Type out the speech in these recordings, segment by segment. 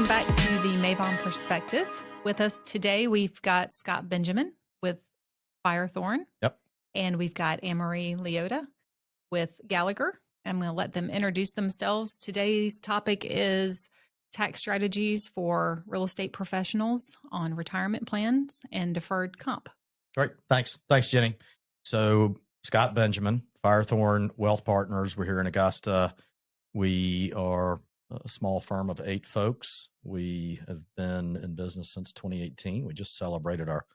Welcome back to the Meybohm Perspective. With us today, we've got Scott Benjamin with Firethorn. Yep. And we've got Anne-Marie Leota with Gallagher. I'm going to let them introduce themselves. Today's topic is tax strategies for real estate professionals on retirement plans and deferred comp. Great. Thanks, Jenny. So Scott Benjamin, Firethorn Wealth Partners. We're here in Augusta. We are a small firm of 8 folks. We have been in business since 2018. We just celebrated our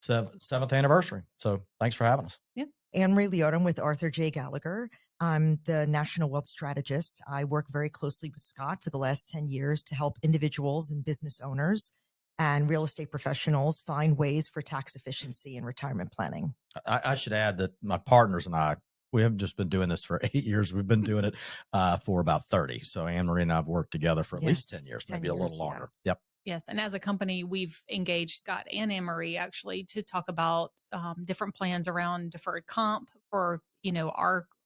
seventh anniversary. So thanks for having us. Yeah. Anne-Marie Leota. I'm with Arthur J. Gallagher. I'm the National Wealth Strategist. I work very closely with Scott for the last 10 years to help individuals and business owners and real estate professionals find ways for tax efficiency in retirement planning. I should add that my partners and I, we haven't just been doing this for 8 years. We've been doing it for about 30. So Anne-Marie and I have worked together for at least 10 years, maybe a little longer. Yeah. Yep. Yes. And as a company, we've engaged Scott and Anne-Marie actually to talk about different plans around deferred comp for,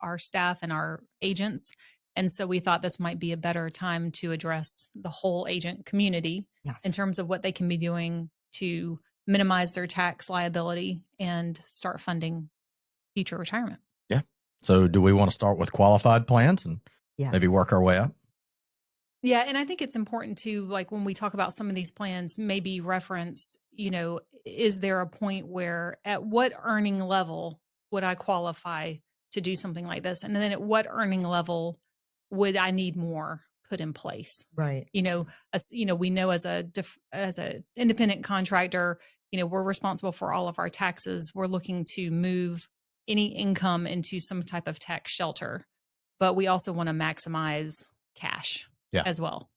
our staff and our agents. And so we thought this might be a better time to address the whole agent community in terms of what they can be doing to minimize their tax liability and start funding future retirement. Yeah. So do we want to start with qualified plans and maybe work our way up? Yeah. And I think it's important to, like, when we talk about some of these plans, maybe reference, is there a point where at what earning level would I qualify to do something like this? And then at what earning level would I need more put in place? Right. We know as a independent contractor, we're responsible for all of our taxes. We're looking to move any income into some type of tax shelter, but we also want to maximize cash as well.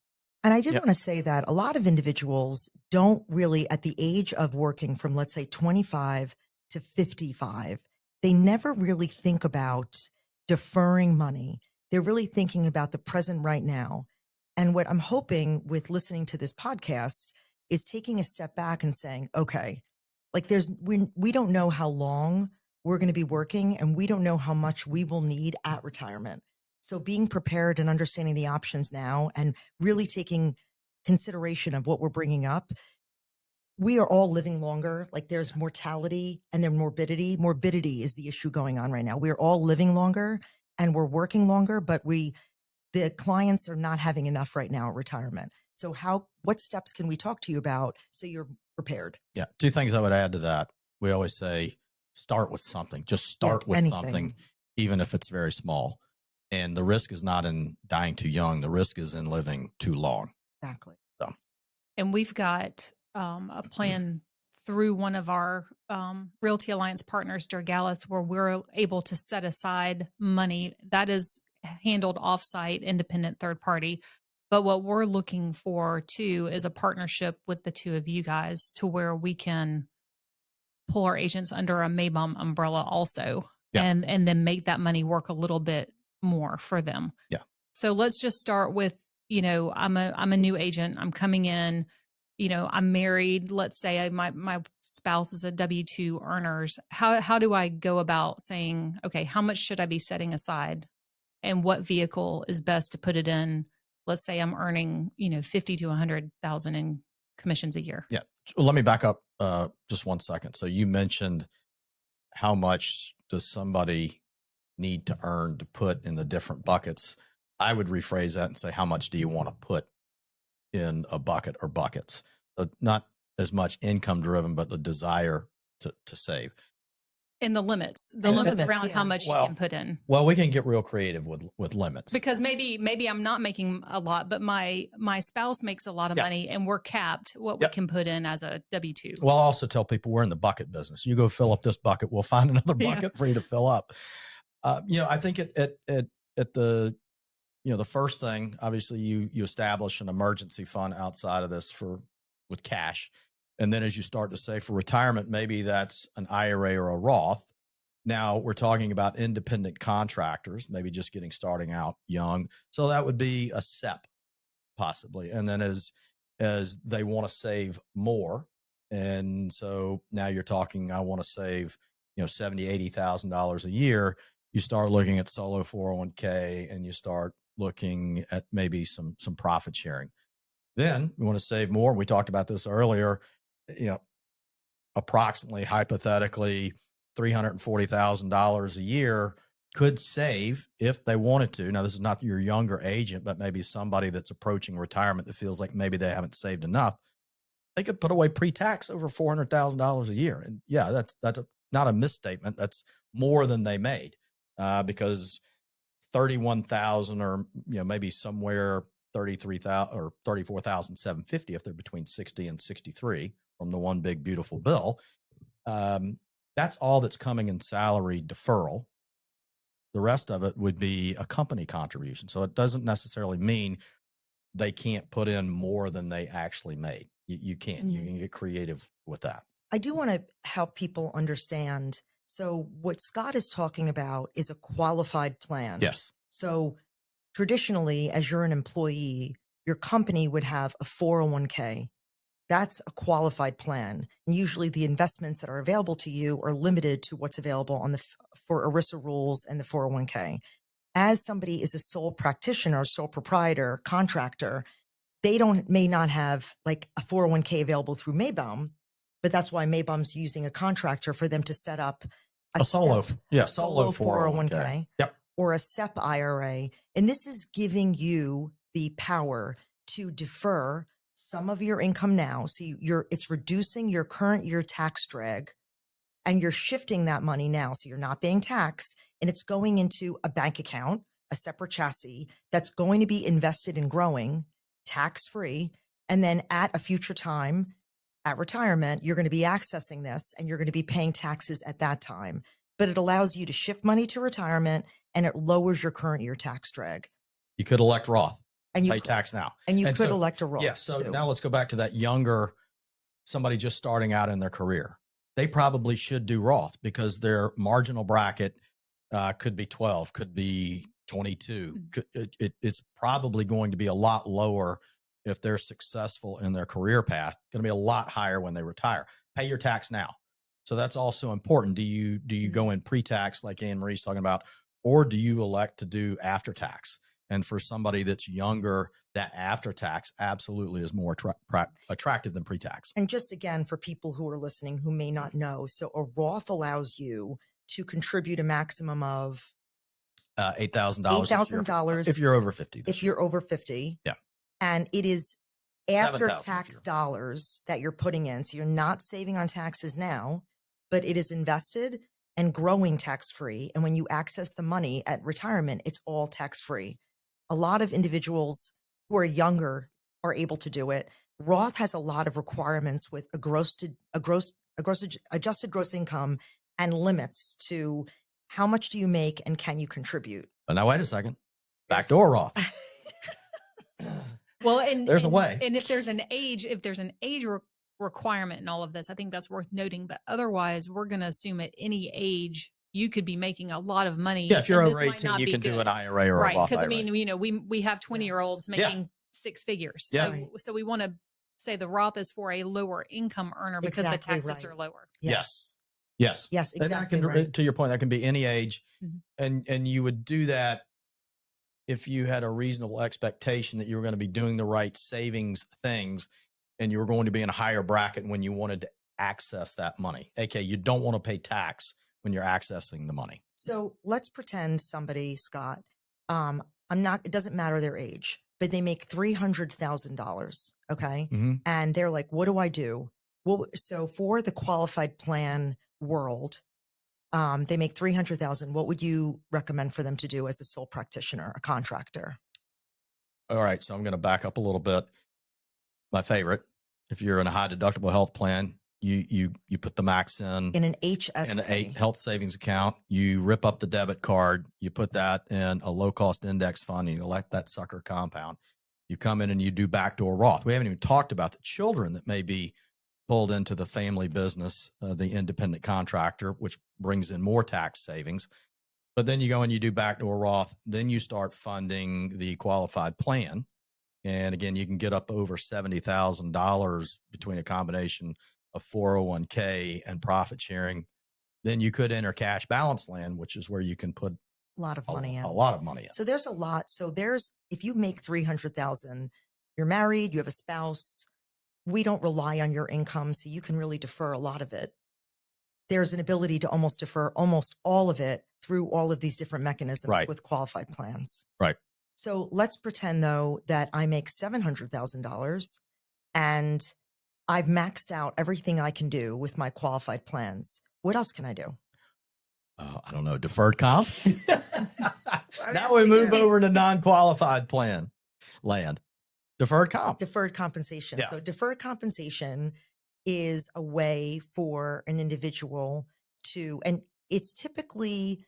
And I did want to say that a lot of individuals don't really, at the age of working from, let's say, 25 to 55, they never really think about deferring money. They're really thinking about the present right now. And what I'm hoping with listening to this podcast is taking a step back and saying, okay, like we don't know how long we're going to be working, and we don't know how much we will need at retirement. So being prepared and understanding the options now and really taking consideration of what we're bringing up. We are all living longer. Like, there's mortality and then morbidity. Morbidity is the issue going on right now. We're all living longer and we're working longer, but the clients are not having enough right now at retirement. So what steps can we talk to you about so you're prepared? Yeah. 2 things I would add to that. We always say, start with something. Just start with something, even if it's very small. And the risk is not in dying too young. The risk is in living too long. Exactly. So. And we've got a plan through one of our Realty Alliance partners, Durgalis, where we're able to set aside money that is handled offsite, independent third party. But what we're looking for too is a partnership with the two of you guys to where we can pull our agents under a Meybohm umbrella also, and then make that money work a little bit more for them. Yeah. So let's just start with, I'm a new agent. I'm coming in, I'm married. Let's say my spouse is a W-2 earners. How do I go about saying, okay, how much should I be setting aside and what vehicle is best to put it in? Let's say I'm earning, 50 to 100,000 in commissions a year. Yeah. Well, let me back up just 1 second. So you mentioned how much does somebody need to earn to put in the different buckets. I would rephrase that and say, how much do you want to put in a bucket or buckets? So not as much income driven, but the desire to save. And the limits around how much you can put in. Well, we can get real creative with limits. Because maybe I'm not making a lot, but my spouse makes a lot of money and we're capped what we can put in as a W-2. Well, I'll also tell people we're in the bucket business. You go fill up this bucket, we'll find another bucket for you to fill up. I think at the first thing, obviously you establish an emergency fund outside of this with cash. And then as you start to save for retirement, maybe that's an IRA or a Roth. Now we're talking about independent contractors, maybe just starting out young. So that would be a SEP possibly. And then as they want to save more. And so now you're talking, I want to save, $70,000, $80,000 a year. You start looking at solo 401k and you start looking at maybe some profit sharing. Then you want to save more. We talked about this earlier, you know, approximately hypothetically $340,000 a year could save if they wanted to. Now, this is not your younger agent, but maybe somebody that's approaching retirement that feels like maybe they haven't saved enough. They could put away pre-tax over $400,000 a year. And yeah, that's not a misstatement. That's more than they made because 31,000 or, maybe somewhere 33,000 or 34,750 if they're between 60 and 63 from the one big beautiful bill. That's all that's coming in salary deferral. The rest of it would be a company contribution. So it doesn't necessarily mean they can't put in more than they actually made. You can. Mm-hmm. You can get creative with that. I do want to help people understand. So what Scott is talking about is a qualified plan. Yes. So traditionally, as you're an employee, your company would have a 401k. That's a qualified plan. And usually the investments that are available to you are limited to what's available for ERISA rules and the 401k. As somebody is a sole practitioner, sole proprietor, contractor, they may not have like a 401k available through Meybohm, but that's why Meybohm's using a contractor for them to set up a solo 401k. Yep. Or a SEP IRA. And this is giving you the power to defer some of your income now. So it's reducing your current year tax drag, and you're shifting that money now. So you're not paying tax, and it's going into a bank account, a separate chassis that's going to be invested in growing tax-free. And then at a future time, at retirement, you're going to be accessing this and you're going to be paying taxes at that time. But it allows you to shift money to retirement and it lowers your current year tax drag. You could elect Roth and you pay tax now. And you could elect a Roth. Yeah. So now let's go back to that younger, somebody just starting out in their career. They probably should do Roth because their marginal bracket could be 12, could be 22. It's probably going to be a lot lower if they're successful in their career path. Going to be a lot higher when they retire. Pay your tax now. So that's also important. Do you go in pre-tax like Anne Marie's talking about, or do you elect to do after tax? And for somebody that's younger, that after tax absolutely is more attractive than pre-tax. And just again, for people who are listening who may not know, so a Roth allows you to contribute a maximum of $8,000. $8,000 if you're over 50. If you're over 50. Yeah. And it is after tax dollars that you're putting in. So you're not saving on taxes now, but it is invested and growing tax-free. And when you access the money at retirement, it's all tax-free. A lot of individuals who are younger are able to do it. Roth has a lot of requirements with adjusted gross income and limits to how much do you make and can you contribute? But now wait a second. Backdoor Roth. Well, there's a way. And if there's an age, requirement in all of this, I think that's worth noting. But otherwise, we're going to assume at any age you could be making a lot of money. Yeah, if you're over 18, you can do an IRA or a Roth IRA. Because I mean, we have 20-year-olds making six figures. So we want to say the Roth is for a lower income earner because the taxes are lower. Yes, exactly. And to your point, that can be any age, and you would do that if you had a reasonable expectation that you were going to be doing the right savings things and you were going to be in a higher bracket when you wanted to access that money. Okay, you don't want to pay tax when you're accessing the money. So let's pretend somebody, Scott, it doesn't matter their age, but they make $300,000. Okay. Mm-hmm. And they're like, what do I do? Well, so for the qualified plan world, they make $300,000. What would you recommend for them to do as a sole practitioner, a contractor? All right. So I'm going to back up a little bit. My favorite, if you're in a high deductible health plan, you put the max in an HSA, in a health savings account. You rip up the debit card. You put that in a low cost index fund and you let that sucker compound. You come in and you do backdoor Roth. We haven't even talked about the children that may be pulled into the family business, the independent contractor, which brings in more tax savings. But then you go and you do backdoor Roth. Then you start funding the qualified plan. And again, you can get up over $70,000 between a combination of 401k and profit sharing. Then you could enter cash balance land, which is where you can put a lot of money in. A lot of money in. So there's a lot. So if you make $300,000, you're married, you have a spouse, we don't rely on your income, so you can really defer a lot of it. There's an ability to almost defer almost all of it through all of these different mechanisms Right. with qualified plans. Right. So let's pretend though that I make $700,000 and I've maxed out everything I can do with my qualified plans. What else can I do? I don't know, deferred comp. Now we move over to non-qualified plan land. Deferred comp. Deferred compensation. Yeah. So deferred compensation is a way for an individual to, and it's typically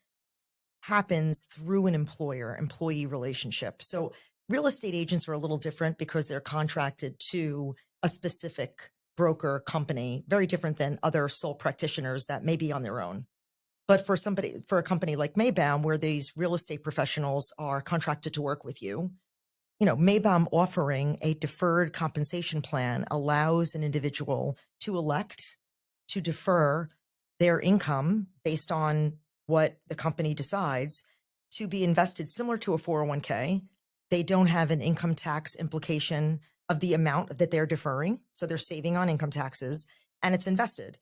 happens through an employee relationship. So real estate agents are a little different because they're contracted to a specific broker company, very different than other sole practitioners that may be on their own. But for a company like Meybohm, where these real estate professionals are contracted to work with you, Meybohm offering a deferred compensation plan allows an individual to elect to defer their income based on what the company decides to be invested similar to a 401k. They don't have an income tax implication of the amount that they're deferring. So they're saving on income taxes, and it's invested.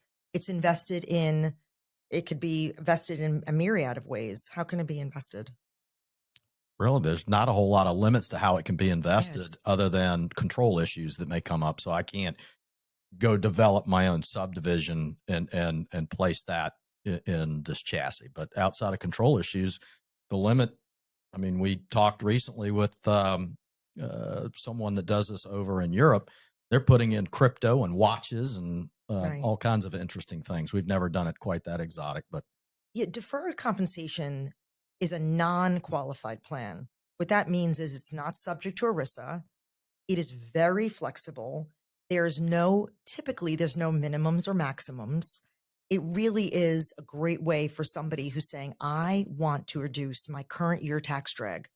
It could be vested in a myriad of ways. How can it be invested? Really, there's not a whole lot of limits to how it can be invested Yes. other than control issues that may come up. So I can't go develop my own subdivision and place that in this chassis. But outside of control issues, the limit, I mean, we talked recently with someone that does this over in Europe. They're putting in crypto and watches and Right. all kinds of interesting things. We've never done it quite that exotic, but Yeah, deferred compensation is a non-qualified plan. What that means is it's not subject to ERISA. It is very flexible. Typically there's no minimums or maximums. It really is a great way for somebody who's saying, I want to reduce my current year tax drag.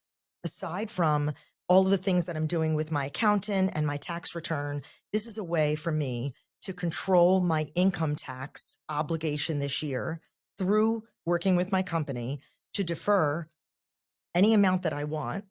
Aside from all of the things that I'm doing with my accountant and my tax return, this is a way for me to control my income tax obligation this year through working with my company to defer any amount that I want,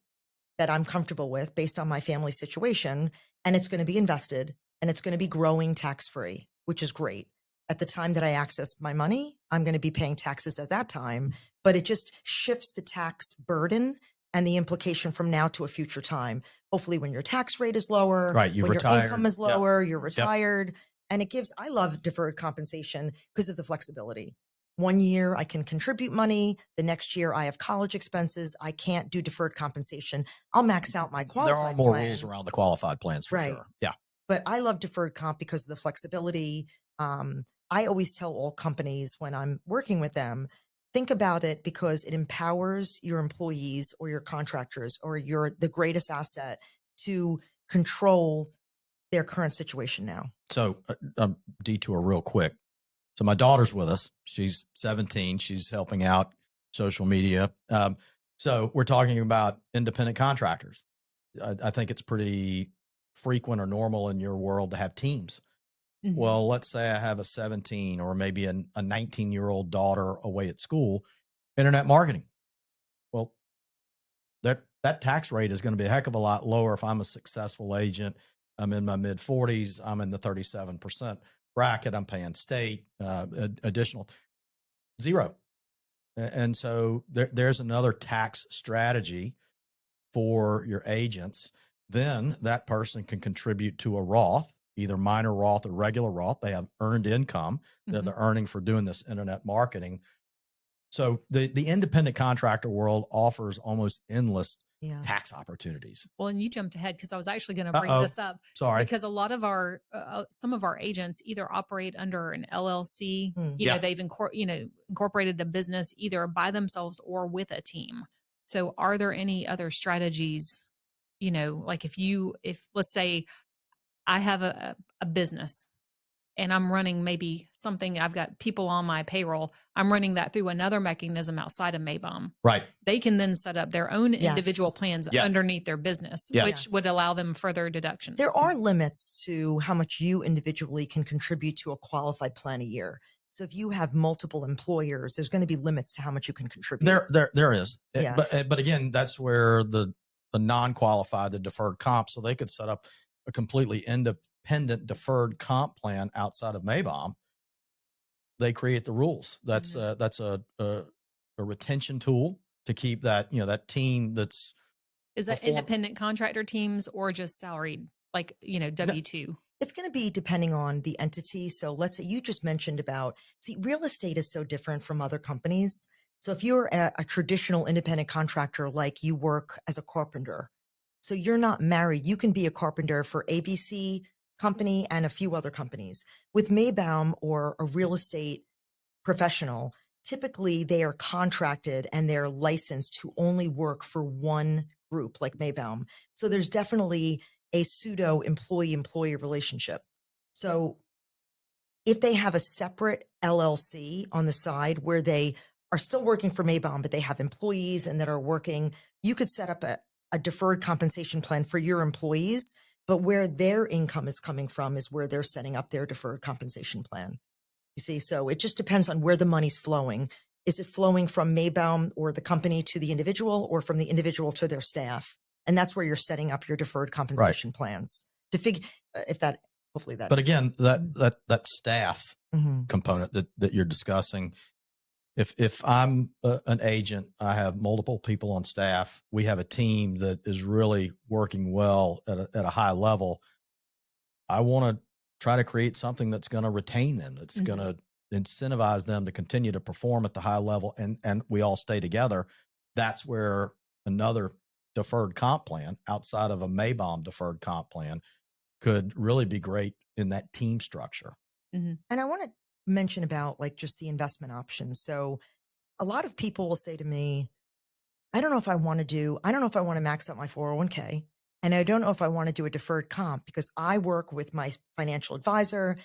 that I'm comfortable with based on my family situation. And it's going to be invested and it's going to be growing tax-free, which is great. At the time that I access my money, I'm going to be paying taxes at that time, but it just shifts the tax burden and the implication from now to a future time. Hopefully when your tax rate is lower, right, you've when retired. your income is lower, Yep. you're retired. And I love deferred compensation because of the flexibility. 1 year I can contribute money. The next year I have college expenses. I can't do deferred compensation. I'll max out my qualified There are more plans. rules around the qualified plans for Right. sure. Yeah. But I love deferred comp because of the flexibility. I always tell all companies when I'm working with them, think about it because it empowers your employees or your contractors or the greatest asset to control their current situation now. So detour real quick. So my daughter's with us. She's 17. She's helping out social media. So we're talking about independent contractors. I think it's pretty frequent or normal in your world to have teams. Mm-hmm. Well, let's say I have a 17 or maybe a 19-year-old daughter away at school, internet marketing. Well, that tax rate is going to be a heck of a lot lower if I'm a successful agent. I'm in my mid 40s. I'm in the 37% bracket. I'm paying state additional zero. And so there's another tax strategy for your agents. Then that person can contribute to a Roth, either minor Roth or regular Roth. They have earned income that they're earning for doing this internet marketing. So the independent contractor world offers almost endless tax opportunities. Well, and you jumped ahead because I was actually going to bring this up. Sorry. Because a lot of some of our agents either operate under an LLC, they've incorporated a business either by themselves or with a team. So are there any other strategies, like if let's say I have a business and I'm running maybe something, I've got people on my payroll, I'm running that through another mechanism outside of Meybohm. Right. They can then set up their own individual plans underneath their business, which would allow them further deductions. There are limits to how much you individually can contribute to a qualified plan a year. So if you have multiple employers, there's going to be limits to how much you can contribute. There is. Yeah. But again, that's where the the non-qualified, the deferred comp, so they could set up a completely independent deferred comp plan outside of Meybohm. They create the rules. That's a retention tool to keep that, that team that's Is that independent contractor teams or just salaried, like, W-2? It's going to be depending on the entity. So let's say you just mentioned real estate is so different from other companies. So if you're a traditional independent contractor, like you work as a carpenter, so you're not married, you can be a carpenter for ABC company and a few other companies. With Meybohm or a real estate professional, typically they are contracted and they're licensed to only work for one group like Meybohm. So there's definitely a pseudo employee-employee relationship. So if they have a separate LLC on the side where they are still working for Meybohm, but they have employees and that are working, you could set up a deferred compensation plan for your employees, but where their income is coming from is where they're setting up their deferred compensation plan. You see, so it just depends on where the money's flowing. Is it flowing from Meybohm or the company to the individual, or from the individual to their staff? And that's where you're setting up your deferred compensation plans to figure if that, hopefully that. But again, that staff component that you're discussing, if I'm an agent, I have multiple people on staff. We have a team that is really working well at a high level. I want to try to create something that's going to retain them, that's going to incentivize them to continue to perform at the high level, and we all stay together. That's where another deferred comp plan outside of a Meybohm deferred comp plan could really be great in that team structure. And I want to mention about like just the investment options. So a lot of people will say to me, I don't know if I want to max out my 401k. And I don't know if I want to do a deferred comp because I work with my financial advisor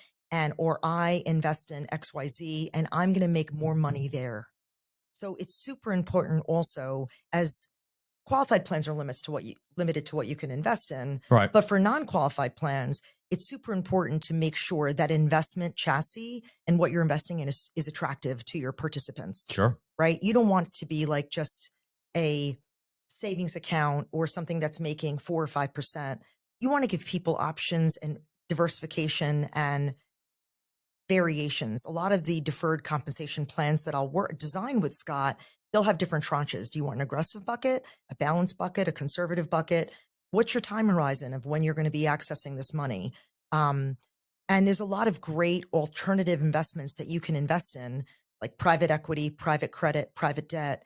or I invest in XYZ and I'm going to make more money there. So it's super important also, as qualified plans are limited to what you can invest in. Right. But for non-qualified plans, it's super important to make sure that investment chassis and what you're investing in is attractive to your participants. Sure. Right. You don't want it to be like just a savings account or something that's making 4 or 5%. You want to give people options and diversification and variations. A lot of the deferred compensation plans that I'll design with Scott, they'll have different tranches. Do you want an aggressive bucket, a balanced bucket, a conservative bucket? What's your time horizon of when you're going to be accessing this money? And there's a lot of great alternative investments that you can invest in, like private equity, private credit, private debt,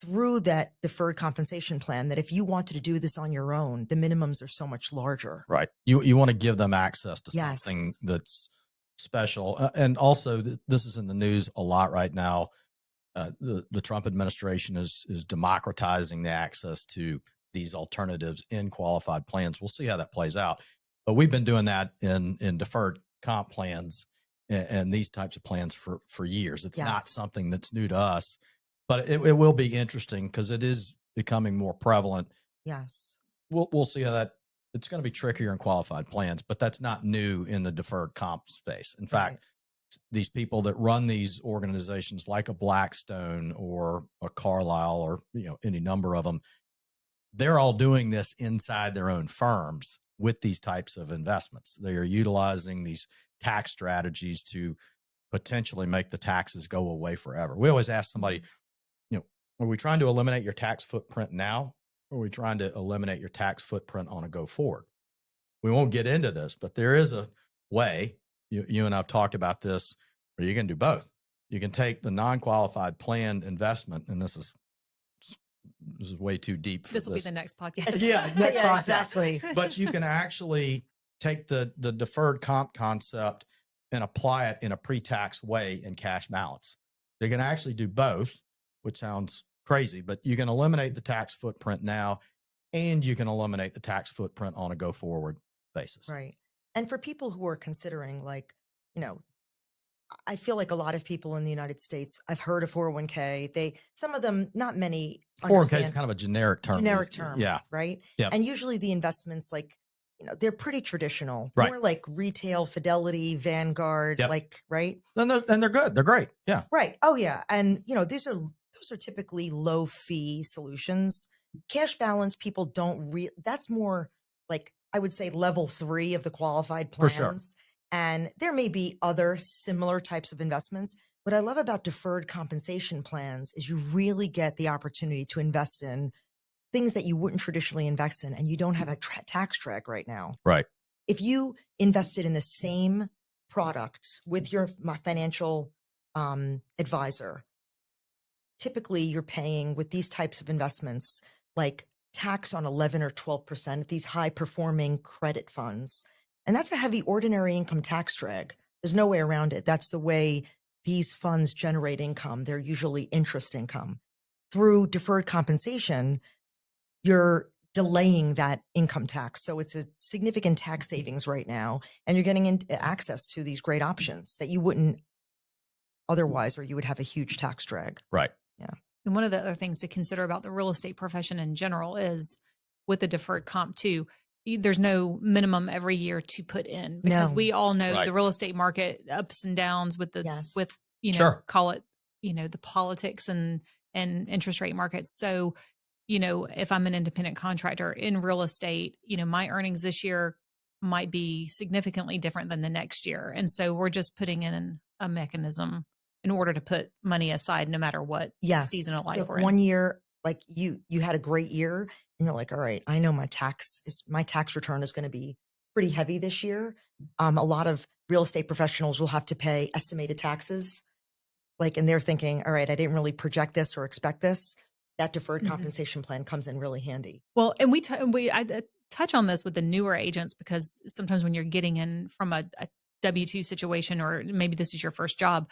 through that deferred compensation plan, that if you wanted to do this on your own, the minimums are so much larger. Right. You want to give them access to something that's special. And also, this is in the news a lot right now. The Trump administration is democratizing the access to these alternatives in qualified plans. We'll see how that plays out. But we've been doing that in deferred comp plans and these types of plans for years. It's not something that's new to us, but it will be interesting because it is becoming more prevalent. Yes. We'll see how that. It's going to be trickier in qualified plans, but that's not new in the deferred comp space. In fact, these people that run these organizations like a Blackstone or a Carlyle or any number of them, they're all doing this inside their own firms with these types of investments. They are utilizing these tax strategies to potentially make the taxes go away forever. We always ask somebody, are we trying to eliminate your tax footprint now? Or are we trying to eliminate your tax footprint on a go forward? We won't get into this, but there is a way, you and I've talked about this, where you can do both. You can take the non-qualified plan investment, and this is way too deep for this. Will be the next podcast. Next podcast. Exactly. But you can actually take the deferred comp concept and apply it in a pre-tax way in cash balance. You can actually do both, which sounds crazy, but you can eliminate the tax footprint now, and you can eliminate the tax footprint on a go forward basis. Right. And for people who are considering, like, I feel like a lot of people in the United States, I've heard of 401k. Some of them, not many. 401k is kind of a generic term. Yeah. Right. Yeah. And usually the investments, like, they're pretty traditional, right. More like retail, Fidelity, Vanguard, like, right. And they're good. They're great. Yeah. Right. Oh yeah. And those are typically low fee solutions. Cash balance, people don't that's more like, I would say, level 3 of the qualified For sure. plans. And there may be other similar types of investments. What I love about deferred compensation plans is you really get the opportunity to invest in things that you wouldn't traditionally invest in, and you don't have a tax drag right now. Right. If you invested in the same product with your financial advisor, typically you're paying with these types of investments like tax on 11 or 12% of these high performing credit funds. And that's a heavy ordinary income tax drag. There's no way around it. That's the way these funds generate income. They're usually interest income. Through deferred compensation, you're delaying that income tax. So it's a significant tax savings right now. And you're getting access to these great options that you wouldn't otherwise, or you would have a huge tax drag. Right. Yeah. And one of the other things to consider about the real estate profession in general is with the deferred comp too, there's no minimum every year to put in, because No. we all know Right. the real estate market ups and downs with the, Yes. with, you know, Sure. call it, you know, the politics and interest rate markets. So, you know, if I'm an independent contractor in real estate, you know, my earnings this year might be significantly different than the next year. And so we're just putting in a mechanism in order to put money aside no matter what Yes. season of life So if we're in. one year, like you had a great year and you're like, all right, I know my tax return is going to be pretty heavy this year. A lot of real estate professionals will have to pay estimated taxes. Like, and they're thinking, all right, I didn't really project this or expect this. That deferred compensation plan comes in really handy. Well, and I touch on this with the newer agents, because sometimes when you're getting in from a W-2 situation, or maybe this is your first job,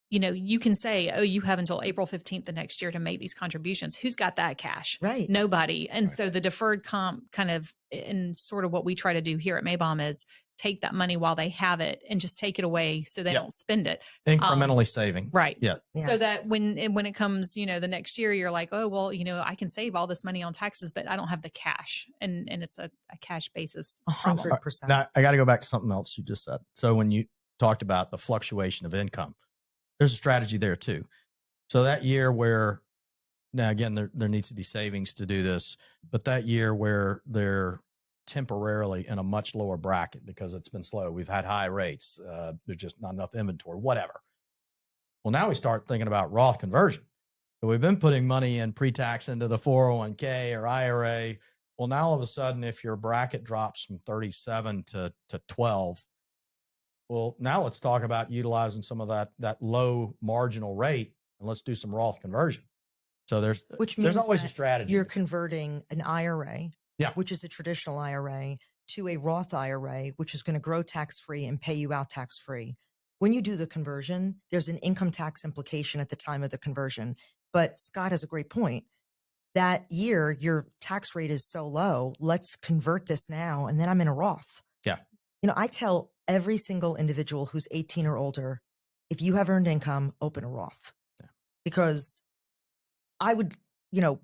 you know, you can say, oh, you have until April 15th the next year to make these contributions. Who's got that cash? Right. Nobody. And Right. so the deferred comp kind of, and sort of what we try to do here at Meybohm is take that money while they have it and just take it away so they Yep. don't spend it. Incrementally saving. Right. Yeah. Yes. So that when it comes, you know, the next year, you're like, oh, well, you know, I can save all this money on taxes, but I don't have the cash. And it's a cash basis problem. 100%. Now, I got to go back to something else you just said. So when you talked about the fluctuation of income, there's a strategy there too. So that year where, now again, there needs to be savings to do this, but that year where they're temporarily in a much lower bracket because it's been slow, we've had high rates, there's just not enough inventory, whatever. Well, now we start thinking about Roth conversion. So we've been putting money in pre-tax into the 401k or IRA. Well, now all of a sudden, if your bracket drops from 37 to 12, well, now let's talk about utilizing some of that low marginal rate, and let's do some Roth conversion. So there's always a strategy. You're converting an IRA, Yeah. which is a traditional IRA, to a Roth IRA, which is going to grow tax-free and pay you out tax-free. When you do the conversion, there's an income tax implication at the time of the conversion. But Scott has a great point. That year, your tax rate is so low, let's convert this now, and then I'm in a Roth. Yeah. You know, I tell every single individual who's 18 or older, if you have earned income, open a Roth. Yeah. Because I would, you know,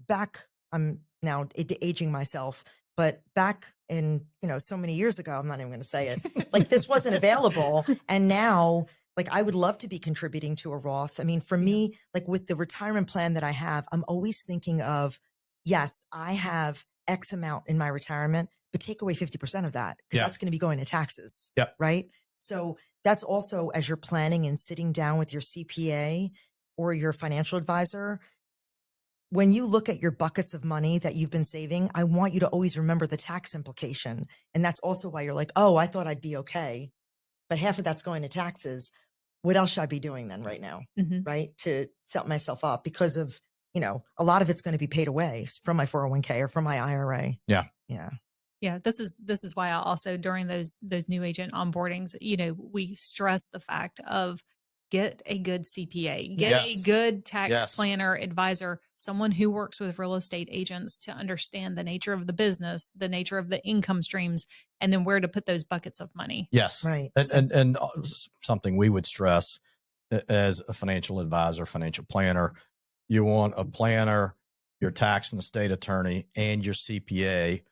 I'm now aging myself, but back in, you know, so many years ago, I'm not even going to say it, like this wasn't available. And now, like, I would love to be contributing to a Roth. I mean, for me, like with the retirement plan that I have, I'm always thinking of, yes, I have X amount in my retirement, but take away 50% of that, because that's going to be going to taxes. Yep. Right. So that's also, as you're planning and sitting down with your CPA or your financial advisor, when you look at your buckets of money that you've been saving, I want you to always remember the tax implication. And that's also why you're like, oh, I thought I'd be okay, but half of that's going to taxes. What else should I be doing then right now? Right. To set myself up, because of, you know, a lot of it's going to be paid away from my 401k or from my IRA. Yeah. Yeah. Yeah, this is why I also, during those new agent onboardings, you know, we stress the fact of get a good CPA, get a good tax planner, advisor, someone who works with real estate agents to understand the nature of the business, the nature of the income streams, and then where to put those buckets of money. Yes. Right. And something we would stress as a financial advisor, financial planner, you want a planner, your tax and estate attorney, and your CPA.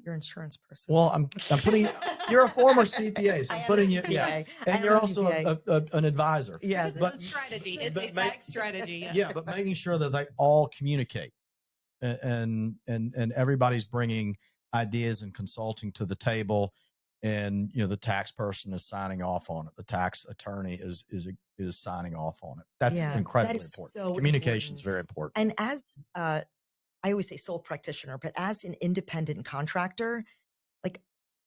Your insurance person. Well, I'm putting, you're a former CPA, so I I'm am putting a you, yeah. CPA. I And am you're a also CPA. an advisor. Yes. This is a strategy. It's a but tax strategy. Yes. Yeah, but making sure that they all communicate and everybody's bringing ideas and consulting to the table, and the tax person is signing off on it. The tax attorney is signing off on it. That's incredibly that is important. so Communication is important. very important. And as I always say sole practitioner, but as an independent contractor, like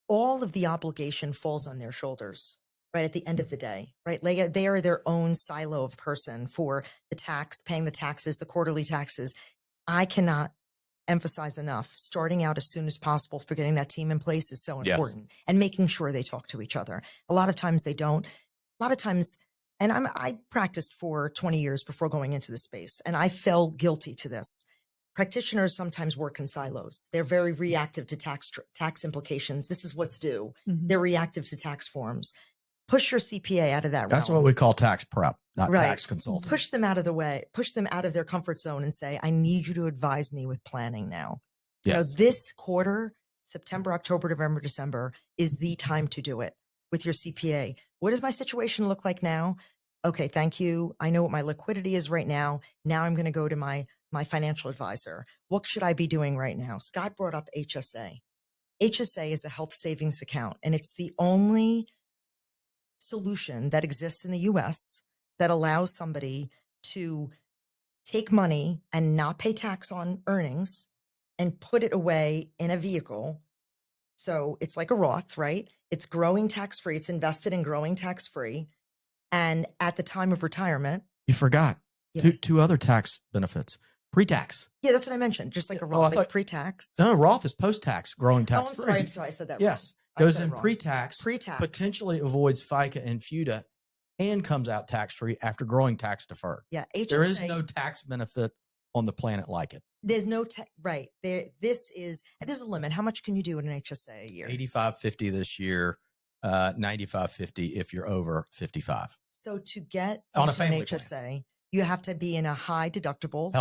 all of the obligation falls on their shoulders, right? At the end of the day, right? Like they are their own silo of person for the tax, paying the taxes, the quarterly taxes. I cannot emphasize enough, starting out as soon as possible for getting that team in place is so important, and making sure they talk to each other. A lot of times they don't. A lot of times, and I practiced for 20 years before going into the space, and I fell guilty to this. Practitioners sometimes work in silos. They're very reactive to tax implications. This is what's due. Mhm. They're reactive to tax forms. Push your CPA out of that That's realm. what we call tax prep, not Right. tax consulting. Push them out of the way, push them out of their comfort zone and say, I need you to advise me with planning now. Yes. This quarter, September, October, November, December is the time to do it with your CPA. What does my situation look like now? Okay, thank you. I know what my liquidity is right now. Now I'm going to go to my financial advisor. What should I be doing right now? Scott brought up HSA. HSA is a health savings account, and it's the only solution that exists in the US that allows somebody to take money and not pay tax on earnings and put it away in a vehicle. So it's like a Roth, right? It's growing tax free. It's invested in growing tax free. And at the time of retirement, You forgot Yeah. two other tax benefits. Pre-tax. yeah, that's what I mentioned. Just like a Oh, Roth, I like thought- pre-tax. No, Roth is post-tax, growing tax Oh, I'm free. sorry. I'm sorry. I said that Yes. wrong. I Goes said it in wrong. pre-tax, Pre-tax. potentially avoids FICA and FUTA, and comes out tax-free after growing tax deferred. Yeah. HSA, There is no tax benefit on the planet like it. there's no, right. There's a limit. How much can you do in an HSA a year? 85.50 this year, 95.50 if you're over 55. So to get On a into an family plan. HSA, you have to be in a high deductible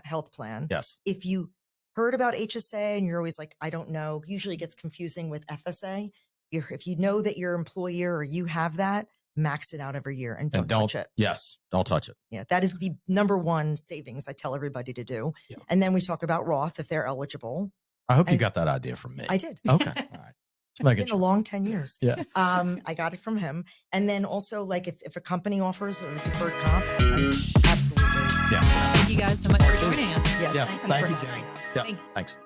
health plan. Yes. If you heard about HSA and you're always like, I don't know, usually it gets confusing with FSA. If you know that your employer or you have that, max it out every year and don't touch it. Yes, don't touch it. Yeah, that is the number one savings I tell everybody to do. Yeah. And then we talk about Roth if they're eligible. I hope you And- got that idea from me. I did. Okay. All right. Just making It's been sure. a long 10 years. Yeah. I got it from him. And then also, like, if a company offers a deferred comp, absolutely. Yeah. Thank you guys so much for joining us. Yes, Yeah. thank you Thank for you, having Jenny. us. Yeah. Thanks. Thanks.